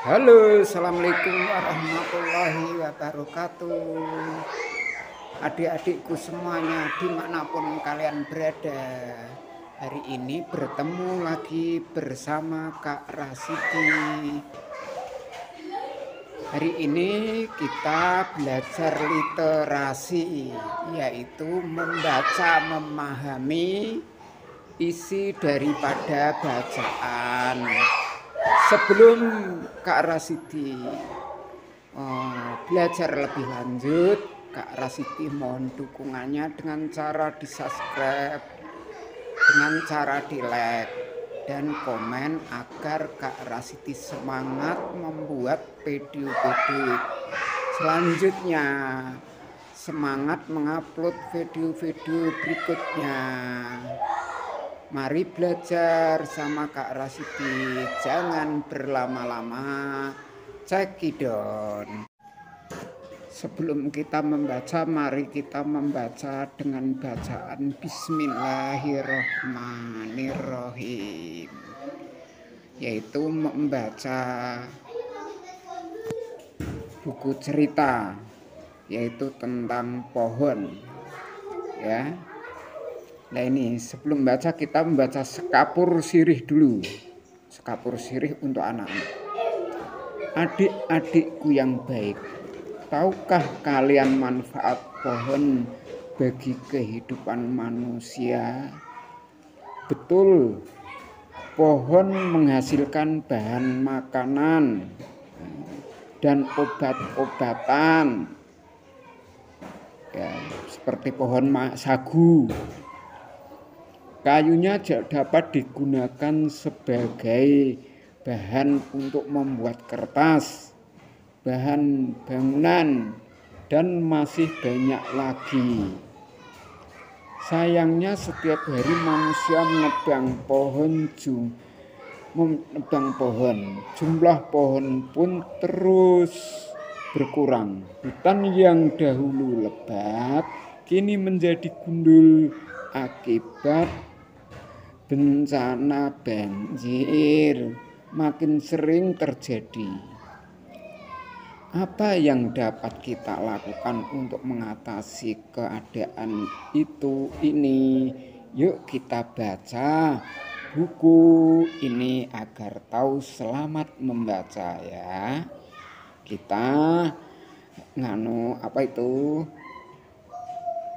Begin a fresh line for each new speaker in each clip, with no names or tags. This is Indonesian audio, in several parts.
Halo, assalamualaikum warahmatullahi wabarakatuh. Adik-adikku semuanya, dimanapun kalian berada, hari ini bertemu lagi bersama Kak Rasidi. Hari ini kita belajar literasi, yaitu membaca, memahami isi daripada bacaan. Sebelum Kak Rasidi belajar lebih lanjut, Kak Rasidi mohon dukungannya dengan cara di subscribe, dengan cara di like dan komen agar Kak Rasidi semangat membuat video-video selanjutnya, semangat mengupload video-video berikutnya. Mari belajar sama Kak Rasidi, jangan berlama-lama, cekidot. Sebelum kita membaca, mari kita membaca dengan bacaan Bismillahirrahmanirrahim, yaitu membaca buku cerita, yaitu tentang pohon, ya. Nah ini sebelum baca kita membaca sekapur sirih dulu. Sekapur sirih untuk anak-anak. Adik-adikku yang baik, tahukah kalian manfaat pohon bagi kehidupan manusia? Betul, pohon menghasilkan bahan makanan dan obat-obatan, ya, seperti pohon sagu. Kayunya dapat digunakan sebagai bahan untuk membuat kertas, bahan bangunan, dan masih banyak lagi. Sayangnya setiap hari manusia menebang pohon. Jumlah pohon pun terus berkurang. Hutan yang dahulu lebat kini menjadi gundul akibat bencana banjir makin sering terjadi. Apa yang dapat kita lakukan untuk mengatasi keadaan ini? Yuk kita baca buku ini agar tahu. Selamat membaca ya. Kita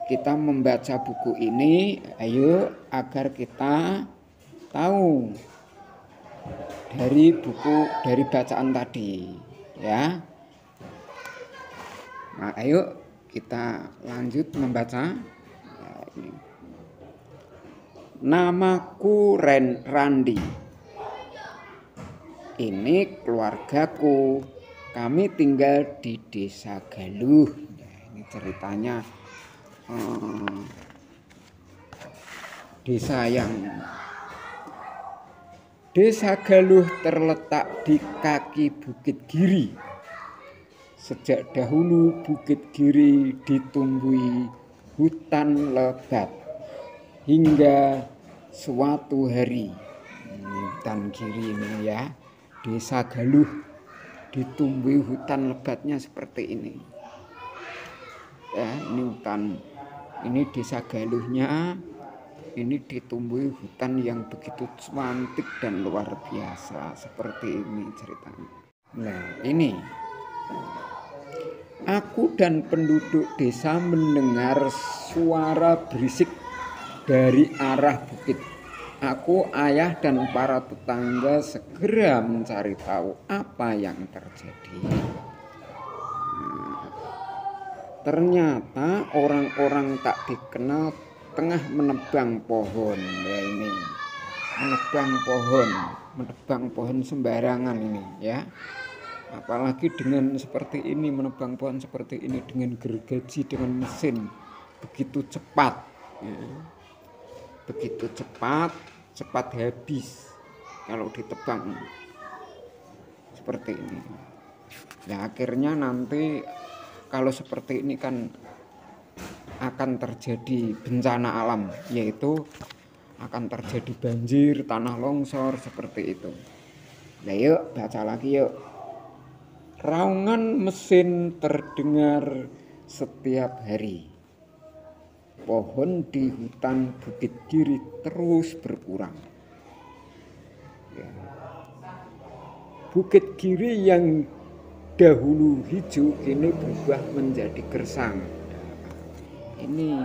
kita membaca buku ini, ayo, agar kita tahu dari bacaan tadi, ya. Nah, ayo kita lanjut membaca. Namaku Randi. Ini keluargaku. Kami tinggal di Desa Galuh. Nah, ini ceritanya Desa Galuh terletak di kaki Bukit Giri. Sejak dahulu Bukit Giri ditumbuhi hutan lebat hingga suatu hari, hutan Giri ini ya, Desa Galuh ditumbuhi hutan lebatnya seperti ini. Ya, ini hutan. Ini Desa Galuhnya, ini ditumbuhi hutan yang begitu cantik dan luar biasa, seperti ini ceritanya. Nah ini, aku dan penduduk desa mendengar suara berisik dari arah bukit. Aku, ayah, dan para tetangga segera mencari tahu apa yang terjadi. Ternyata orang-orang tak dikenal tengah menebang pohon. Ya ini, menebang pohon sembarangan ini ya. Apalagi dengan seperti ini, menebang pohon seperti ini dengan gergaji, dengan mesin begitu cepat ya. Begitu cepat habis kalau ditebang seperti ini. Ya akhirnya nanti kalau seperti ini kan akan terjadi bencana alam, yaitu akan terjadi banjir, tanah longsor seperti itu. Nah yuk baca lagi yuk. Raungan mesin terdengar setiap hari. Pohon di hutan Bukit Giri terus berkurang. Ya. Bukit Giri yang dahulu hijau kini berubah menjadi gersang. Ini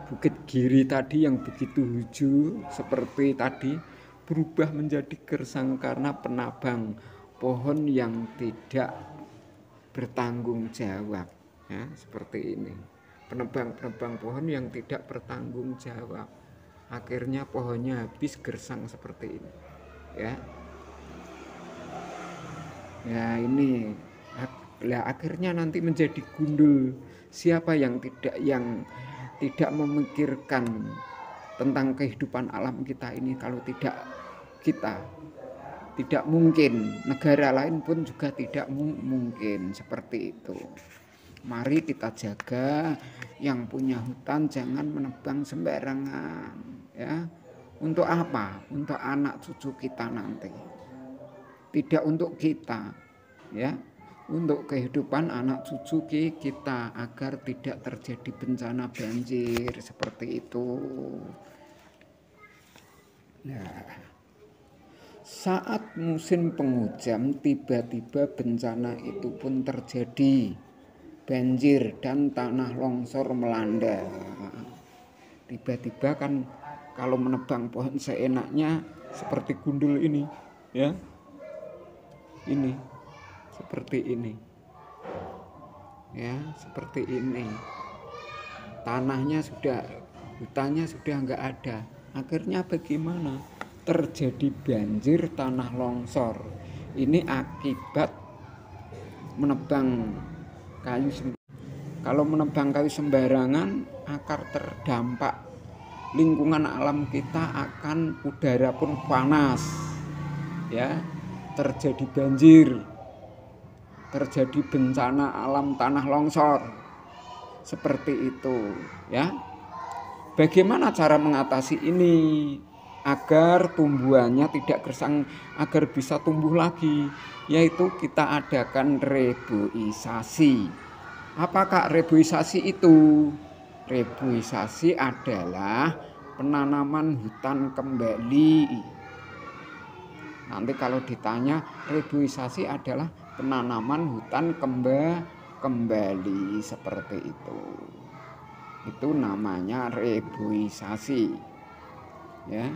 Bukit Giri tadi yang begitu hijau seperti tadi berubah menjadi gersang karena penabang pohon yang tidak bertanggung jawab, ya, seperti ini. Penebang-penebang pohon yang tidak bertanggung jawab, akhirnya pohonnya habis gersang seperti ini, ya. Ya ini, akhirnya nanti menjadi gundul. Siapa yang tidak memikirkan tentang kehidupan alam kita ini? Kalau tidak kita, tidak mungkin. Negara lain pun juga tidak mungkin seperti itu. Mari kita jaga yang punya hutan, jangan menebang sembarangan, ya. Untuk apa? Untuk anak cucu kita nanti. Tidak untuk kita, ya. Untuk kehidupan anak cucu kita agar tidak terjadi bencana banjir seperti itu. Nah, saat musim penghujan tiba-tiba bencana itu pun terjadi. Banjir dan tanah longsor melanda. Tiba-tiba kan kalau menebang pohon seenaknya seperti gundul ini, ya. Ini seperti ini. Ya, seperti ini. Tanahnya sudah, hutannya sudah enggak ada. Akhirnya bagaimana? Terjadi banjir, tanah longsor. Ini akibat menebang kayu. Kalau menebang kayu sembarangan akan terdampak lingkungan alam kita, akan udara pun panas, ya, terjadi banjir, terjadi bencana alam tanah longsor seperti itu, ya. Bagaimana cara mengatasi ini agar tumbuhannya tidak gersang, agar bisa tumbuh lagi? Yaitu kita adakan reboisasi. Apakah reboisasi itu? Reboisasi adalah penanaman hutan kembali. Nanti kalau ditanya, reboisasi adalah penanaman hutan kembali seperti itu. Itu namanya reboisasi. Ya.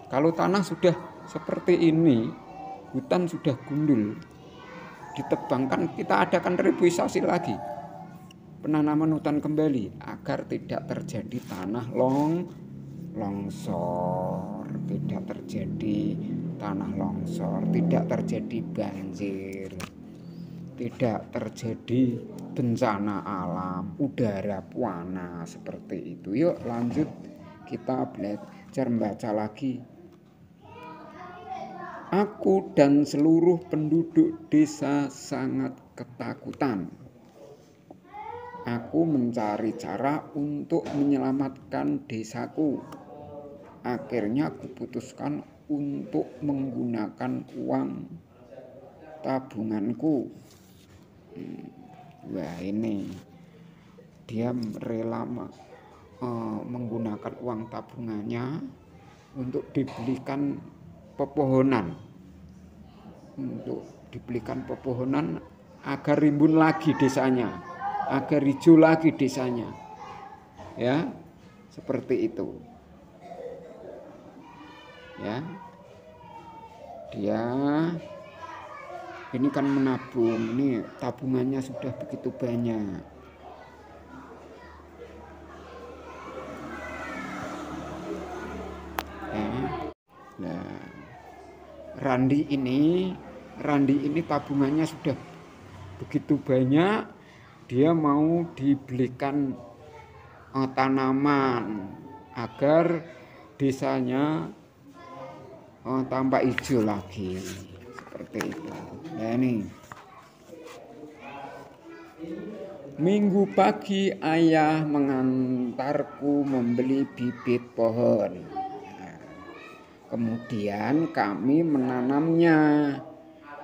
Kalau tanah sudah seperti ini, hutan sudah gundul, ditebangkan, kita adakan reboisasi lagi. Penanaman hutan kembali agar tidak terjadi tanah longsor, tidak terjadi tanah longsor, tidak terjadi banjir, tidak terjadi bencana alam, udara panas seperti itu. Yuk lanjut, kita belajar membaca lagi. Aku dan seluruh penduduk desa sangat ketakutan. Aku mencari cara untuk menyelamatkan desaku. Akhirnya aku putuskan untuk menggunakan uang tabunganku. Wah, ini dia rela menggunakan uang tabungannya untuk dibelikan pepohonan. Untuk dibelikan pepohonan agar rimbun lagi desanya, agar hijau lagi desanya, ya, seperti itu, ya. Dia ini kan menabung, ini tabungannya sudah begitu banyak, ya. Nah, Randi ini tabungannya sudah begitu banyak, dia mau dibelikan tanaman agar desanya tampak hijau lagi seperti itu. Nah, ini minggu pagi ayah mengantarku membeli bibit pohon. Kemudian kami menanamnya.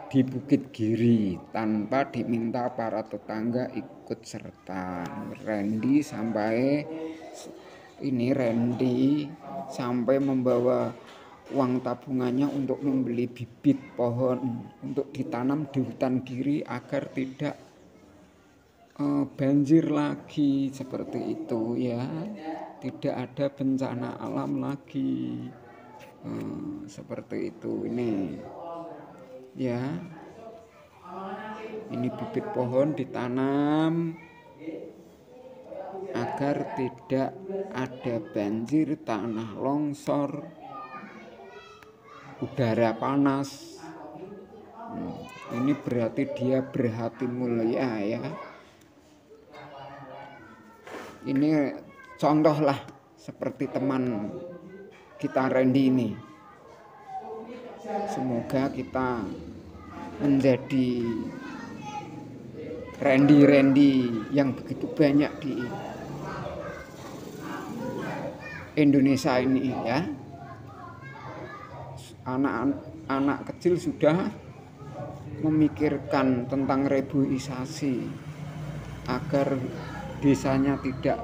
di Bukit Giri tanpa diminta para tetangga ikut serta. Randy sampai membawa uang tabungannya untuk membeli bibit pohon untuk ditanam di hutan Giri agar tidak banjir lagi, seperti itu ya, tidak ada bencana alam lagi, seperti itu. Ini ya, ini bibit pohon ditanam agar tidak ada banjir, tanah longsor, udara panas. Ini berarti dia berhati mulia ya. Ini contohlah seperti teman kita Randy ini. Semoga kita menjadi Randy yang begitu banyak di Indonesia ini ya. Anak kecil sudah memikirkan tentang reboisasi agar desanya tidak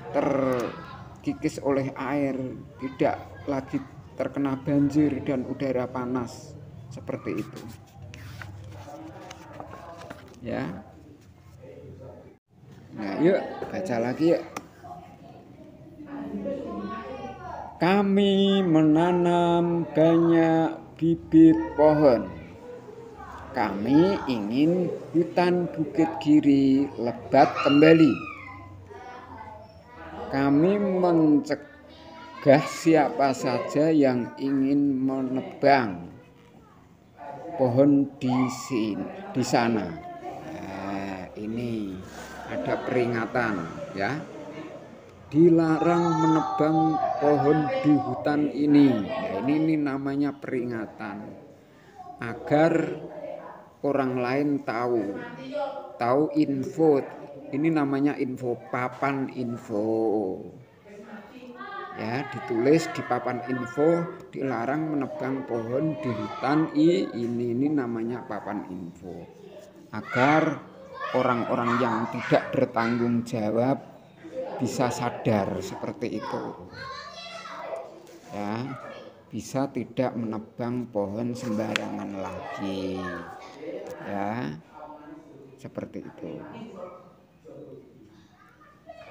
terkikis oleh air, tidak lagi terkena banjir dan udara panas, seperti itu ya. Nah, yuk baca lagi yuk. Kami menanam banyak bibit pohon. Kami ingin hutan Bukit Giri lebat kembali. Kami mencegah siapa saja yang ingin menebang pohon di sana. Nah, ini ada peringatan ya. Dilarang menebang pohon di hutan ini. Nah, ini namanya peringatan agar orang lain tahu info. Ini namanya info, papan info ya, ditulis di papan info, dilarang menebang pohon di hutan ini namanya papan info, agar orang-orang yang tidak bertanggung jawab bisa sadar seperti itu ya, bisa tidak menebang pohon sembarangan lagi ya, seperti itu.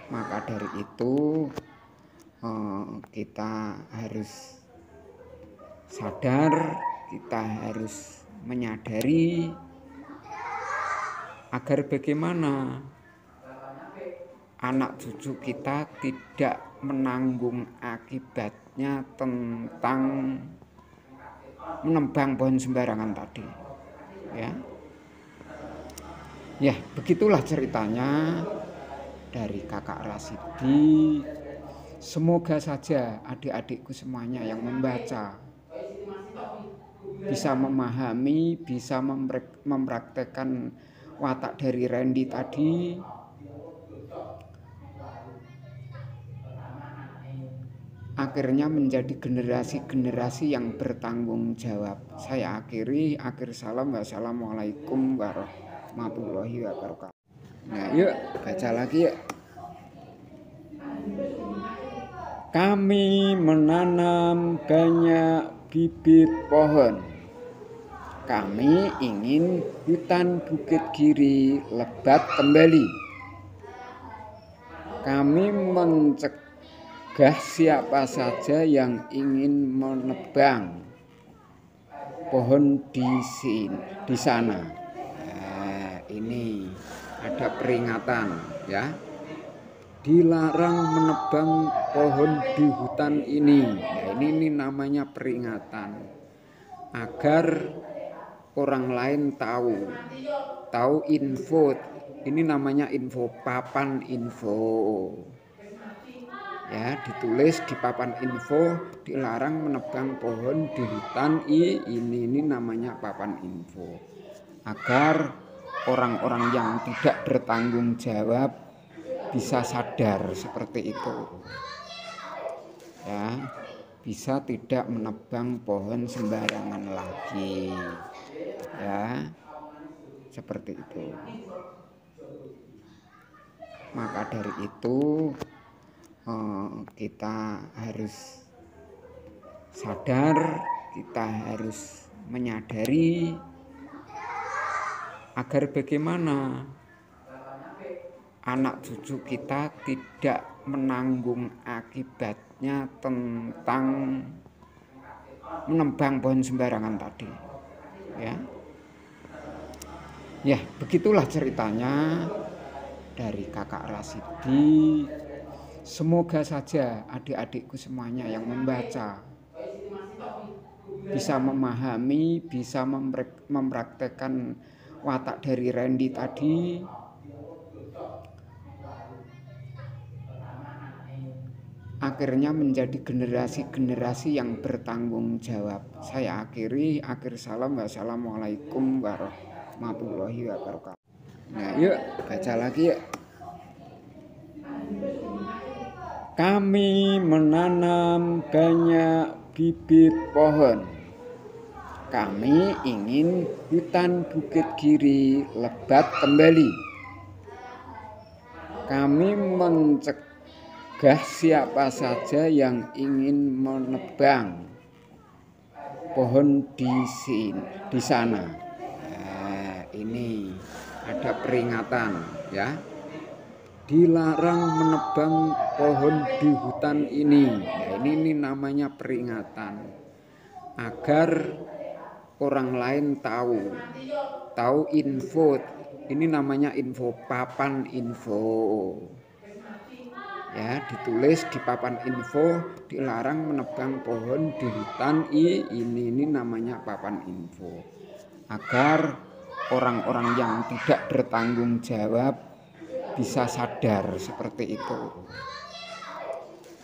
Maka dari itu kita harus sadar, kita harus menyadari agar bagaimana anak cucu kita tidak menanggung akibatnya tentang menebang pohon sembarangan tadi ya. Ya, begitulah ceritanya dari Kakak Rasidi. Semoga saja adik-adikku semuanya yang membaca bisa memahami, bisa mempraktekkan watak dari Randy tadi, akhirnya menjadi generasi-generasi yang bertanggung jawab. Saya akhiri, akhir salam, wassalamualaikum warahmatullahi wabarakatuh. Nah, yuk baca lagi yuk. Kami menanam banyak bibit pohon. Kami ingin hutan Bukit Giri lebat kembali. Kami mencegah siapa saja yang ingin menebang pohon di sana. Nah, ini ada peringatan ya. Dilarang menebang pohon di hutan ini. Nah, ini namanya peringatan agar orang lain tahu info. Ini namanya info, papan info ya, ditulis di papan info, dilarang menebang pohon di hutan ini namanya papan info, agar orang-orang yang tidak bertanggung jawab bisa sadar seperti itu ya, bisa tidak menebang pohon sembarangan lagi, ya, seperti itu. Maka dari itu kita harus sadar, kita harus menyadari agar bagaimana anak cucu kita tidak menanggung akibatnya tentang menebang pohon sembarangan tadi, ya begitulah ceritanya dari Kakak Rasidi. Semoga saja adik-adikku semuanya yang membaca bisa memahami, bisa mempraktekkan watak dari Randy tadi, akhirnya menjadi generasi-generasi yang bertanggung jawab. Saya akhiri, akhir salam, wassalamualaikum warahmatullahi wabarakatuh. Nah, yuk baca lagi yuk. Kami menanam banyak bibit pohon. Kami ingin hutan Bukit Giri lebat kembali. Kami mencegah siapa saja yang ingin menebang pohon di sana. Nah, ini ada peringatan, ya. Dilarang menebang pohon di hutan ini. Nah, ini namanya peringatan agar orang lain tahu info. Ini namanya info, papan info. Ya, ditulis di papan info, dilarang menebang pohon di hutan ini namanya papan info. Agar orang-orang yang tidak bertanggung jawab bisa sadar seperti itu,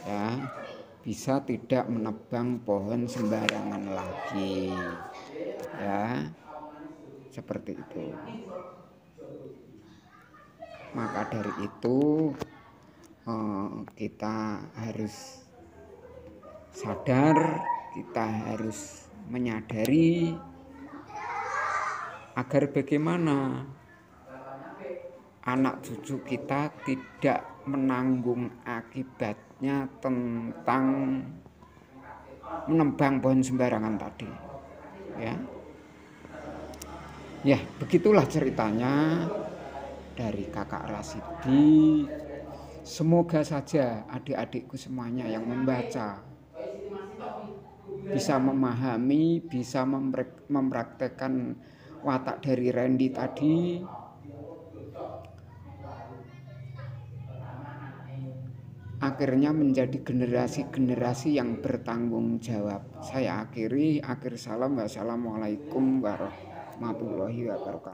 ya, bisa tidak menebang pohon sembarangan lagi, ya, seperti itu. Maka dari itu kita harus sadar, kita harus menyadari agar bagaimana anak cucu kita tidak menanggung akibatnya tentang menebang pohon sembarangan tadi, ya begitulah ceritanya dari Kakak Rasidi. Semoga saja adik-adikku semuanya yang membaca bisa memahami, bisa mempraktekkan watak dari Randy tadi, akhirnya menjadi generasi-generasi yang bertanggung jawab. Saya akhiri, akhir salam, wassalamualaikum warahmatullahi wabarakatuh.